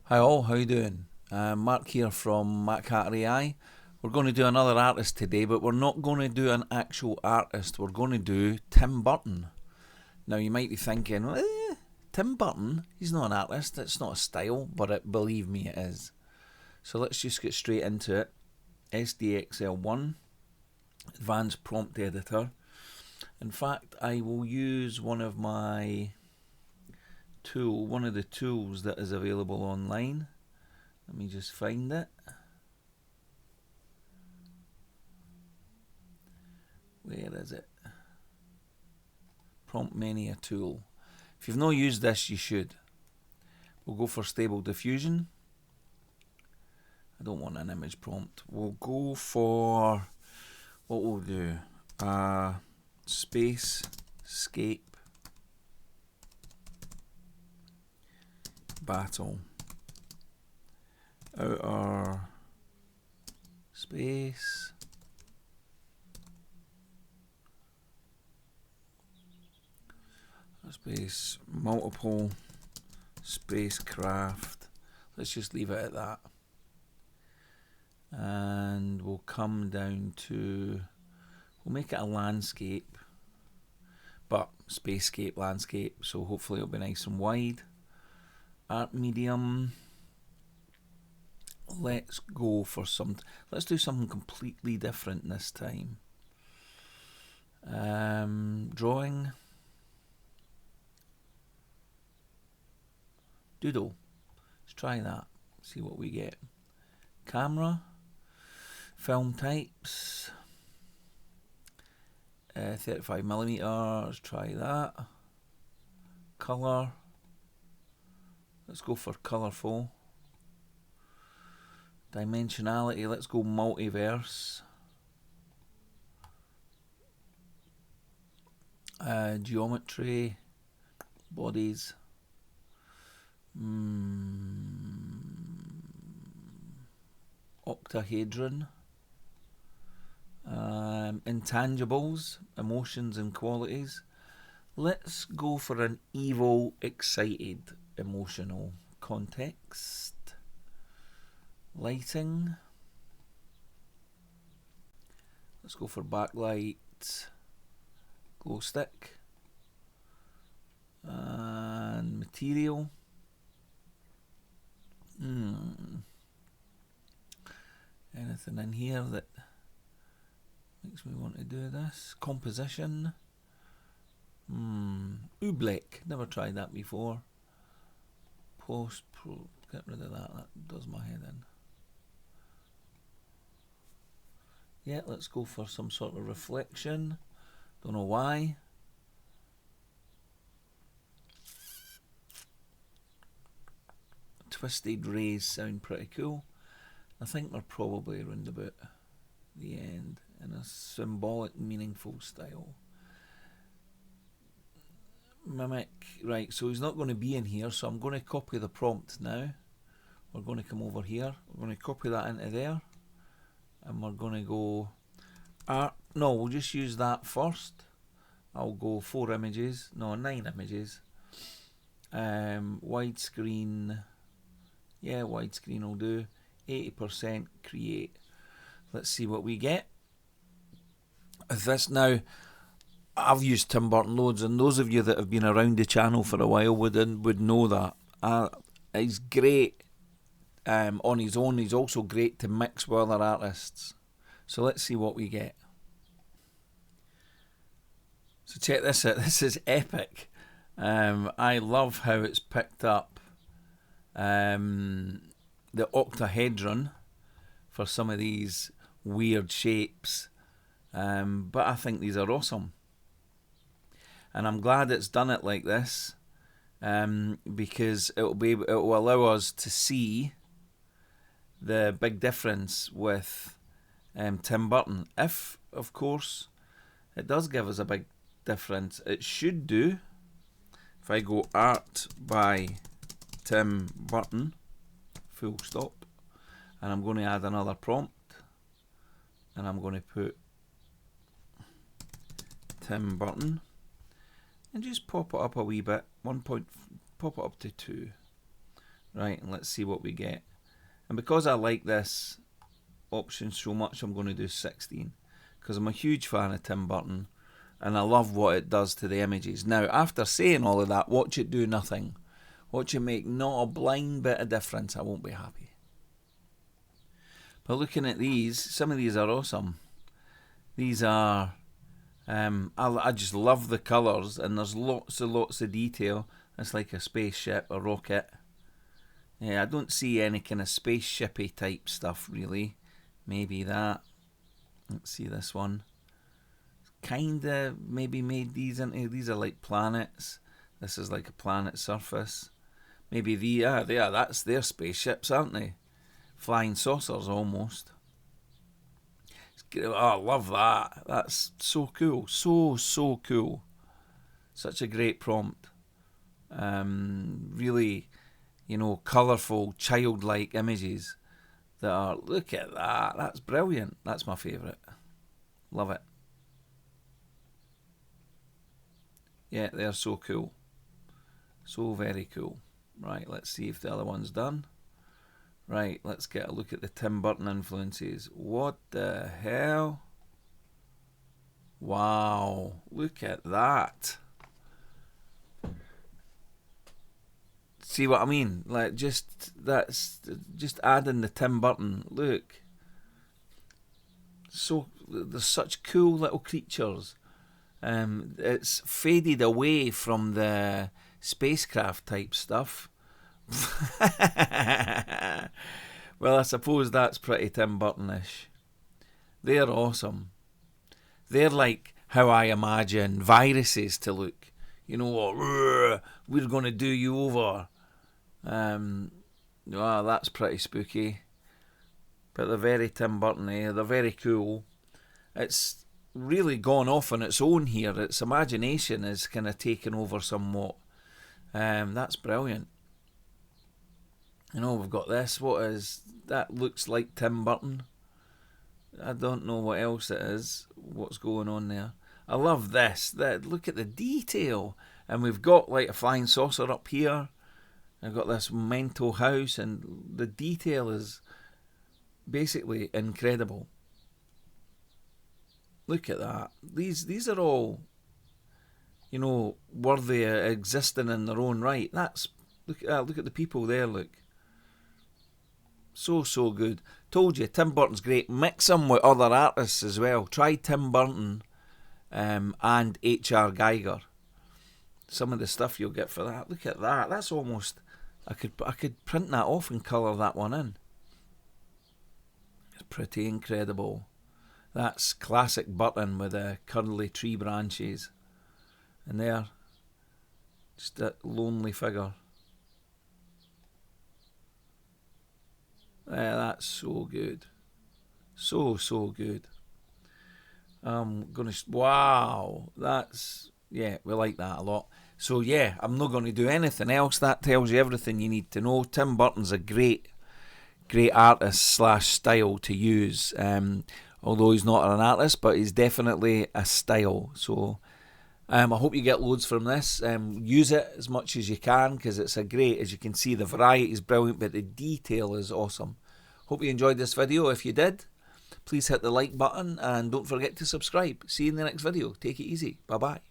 Hi all, how you doing? Mark here from MacHatter.ai. We're going to do another artist today, but we're not going to do an actual artist. We're going to do Tim Burton. Now you might be thinking, Tim Burton? He's not an artist. It's not a style, but believe me, it is. So let's just get straight into it. SDXL1, Advanced Prompt Editor. In fact, I will use one of the tools that is available online. Let me just find it. Where is it? Prompt Mania tool. If you've not used this, you should. We'll go for Stable Diffusion. I don't want an image prompt. We'll go for what we'll do. Space Escape Battle. Outer space. Space multiple spacecraft. Let's just leave it at that. And we'll come down to, we'll make it a landscape, but spacescape landscape, so hopefully it'll be nice and wide. Art medium. Let's go for let's do something completely different this time. Drawing. Doodle. Let's try that. See what we get. Camera. Film types. 35mm. Let's try that. Color. Let's go for colourful. Dimensionality, let's go multiverse. Geometry, bodies. Octahedron. Intangibles, emotions and qualities. Let's go for an evil, excited, emotional context. Lighting. Let's go for backlight, glow stick, and material. Anything in here that makes me want to do this? Composition. Oobleck. Never tried that before. Post-pro. Get rid of that. That does my head in. Yeah, let's go for some sort of reflection. Don't know why. Twisted rays sound pretty cool. I think we're probably around about the end in a symbolic, meaningful style. Mimic. Right, so he's not going to be in here, so I'm going to copy the prompt now. We're going to come over here. We're going to copy that into there. And we're going to go art. No, we'll just use that first. I'll go 9 images. Widescreen. Yeah, widescreen will do. 80% create. Let's see what we get. This now, I've used Tim Burton loads, and those of you that have been around the channel for a while would know that. He's great. On his own, he's also great to mix with other artists. So let's see what we get. So check this out. This is epic. I love how it's picked up the octahedron for some of these weird shapes. But I think these are awesome. And I'm glad it's done it like this, because it will allow us to see the big difference with Tim Burton. If, of course, it does give us a big difference, it should do. If I go art by Tim Burton, full stop, and I'm going to add another prompt, and I'm going to put Tim Burton, and just pop it up a wee bit. Pop it up to 2. Right, and let's see what we get. And because I like this option so much, I'm going to do 16. Because I'm a huge fan of Tim Burton. And I love what it does to the images. Now, after saying all of that, watch it do nothing. Watch it make not a blind bit of difference. I won't be happy. But looking at these, some of these are awesome. These are... I just love the colours, and there's lots of detail. It's like a spaceship, a rocket. Yeah, I don't see any kind of spaceshipy type stuff really. Maybe that. Let's see this one. Kinda maybe made these into, these are like planets. This is like a planet surface. Maybe that's their spaceships, aren't they? Flying saucers almost. Oh, I love that. That's so cool. So cool. Such a great prompt. Really, you know, colourful, childlike images that are, look at that. That's brilliant. That's my favourite. Love it. Yeah, they're so cool. So very cool. Right, let's see if the other one's done. Right, let's get a look at the Tim Burton influences. What the hell? Wow, look at that. See what I mean? Like, that's just adding the Tim Burton. Look. So, there's such cool little creatures. It's faded away from the spacecraft type stuff. Well, I suppose that's pretty Tim Burton-ish. They're awesome. They're like how I imagine viruses to look. You know what? We're going to do you over. Well, that's pretty spooky. But they're very Tim Burton-y. They're very cool. It's really gone off on its own here. Its imagination is kind of taken over somewhat. That's brilliant. You know, we've got this. What is that? Looks like Tim Burton. I don't know what else it is. What's going on there? I love this. Look at the detail. And we've got like a flying saucer up here. I've got this mental house, and the detail is basically incredible. Look at that. These are all, you know, worthy of existing in their own right. Look at that. Look at the people there. Look. So good. Told you, Tim Burton's great. Mix him with other artists as well. Try Tim Burton and H.R. Geiger. Some of the stuff you'll get for that. Look at that. That's almost... I could print that off and colour that one in. It's pretty incredible. That's classic Burton with the curly tree branches. And there, just that lonely figure. That's so good. So good. Wow. That's... Yeah, we like that a lot. So yeah, I'm not going to do anything else. That tells you everything you need to know. Tim Burton's a great artist / style to use. Although he's not an artist, but he's definitely a style. So I hope you get loads from this. Use it as much as you can, because it's a great, as you can see, the variety is brilliant, but the detail is awesome. Hope you enjoyed this video. If you did, please hit the like button and don't forget to subscribe. See you in the next video. Take it easy. Bye bye.